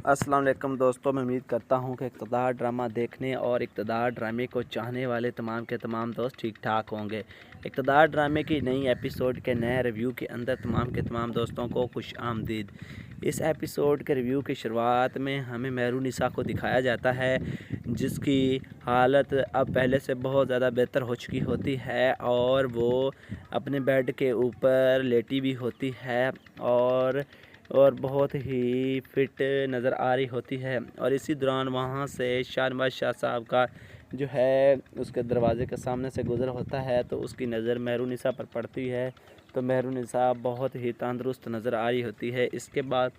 السلام علیکم دوستوں، میں امید کرتا ہوں کہ اقتدار ڈرامہ دیکھنے اور اقتدار ڈرامے کو چاہنے والے تمام کے تمام دوست ٹھیک ٹھاک ہوں گے۔ اقتدار ڈرامے کی نئی ایپیسوڈ کے نئے ریویو کے اندر تمام کے تمام دوستوں کو خوش آمدید۔ اس ایپیسوڈ کے ریویو کی شروعات میں ہمیں مہرونسا کو دکھایا جاتا ہے، جس کی حالت اب پہلے سے بہت زیادہ بہتر ہو چکی ہوتی ہے اور وہ اپنے بیڈ کے اوپر لیٹی بھی ہوتی ہے اور بہت ہی فٹ نظر آ رہی ہوتی ہے، اور اسی دوران وہاں سے شاہنواز شاہ صاحب کا جو ہے اس کے دروازے کے سامنے سے گزر ہوتا ہے تو اس کی نظر مہرونسا پر پڑتی ہے تو مہرونسا بہت ہی تندرست نظر آ رہی ہوتی ہے۔ اس کے بعد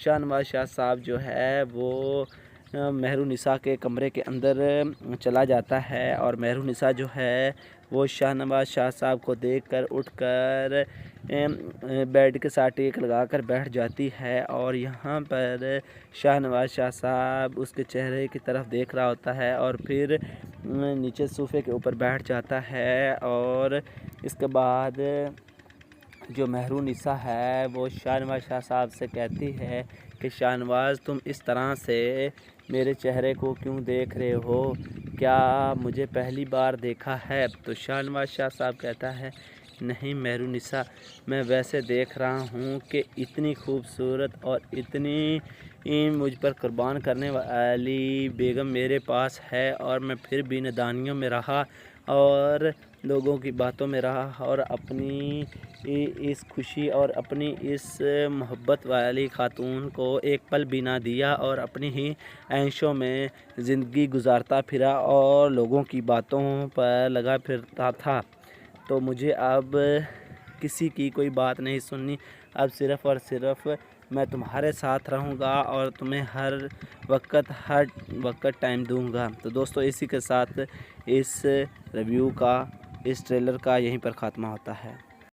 شاہنواز شاہ صاحب جو ہے وہ مہرونسا کے کمرے کے اندر چلا جاتا ہے اور مہرونسا جو ہے وہ شاہنواز شاہ صاحب کو دیکھ کر اٹھ کر بیڈ کے ساتھ ٹیک لگا کر بیٹھ جاتی ہے، اور یہاں پر شاہنواز شاہ صاحب اس کے چہرے کی طرف دیکھ رہا ہوتا ہے اور پھر نیچے صوفے کے اوپر بیٹھ جاتا ہے، اور اس کے بعد جو مہرونسا ہے وہ شاہنواز شاہ صاحب سے کہتی ہے کہ شاہنواز تم اس طرح سے میرے چہرے کو کیوں دیکھ رہے ہو، کیا مجھے پہلی بار دیکھا ہے؟ تو شاہنواز شاہ صاحب کہتا ہے نہیں مہرونسا، میں ویسے دیکھ رہا ہوں کہ اتنی خوبصورت اور اتنی مجھ پر قربان کرنے والی بیگم میرے پاس ہے، اور میں پھر بھی نادانیوں میں رہا اور لوگوں کی باتوں میں رہا اور اپنی اس خوشی اور اپنی اس محبت والی خاتون کو ایک پل بھی نہ دیا اور اپنی ہی عیشوں میں زندگی گزارتا پھرا اور لوگوں کی باتوں پر لگا پھرتا تھا۔ تو مجھے اب کسی کی کوئی بات نہیں سننی، اب صرف اور صرف میں تمہارے ساتھ رہوں گا اور تمہیں ہر وقت ٹائم دوں گا۔ تو دوستو اسی کے ساتھ اس ریویو کا، اس ٹریلر کا یہیں پر خاتمہ ہوتا ہے۔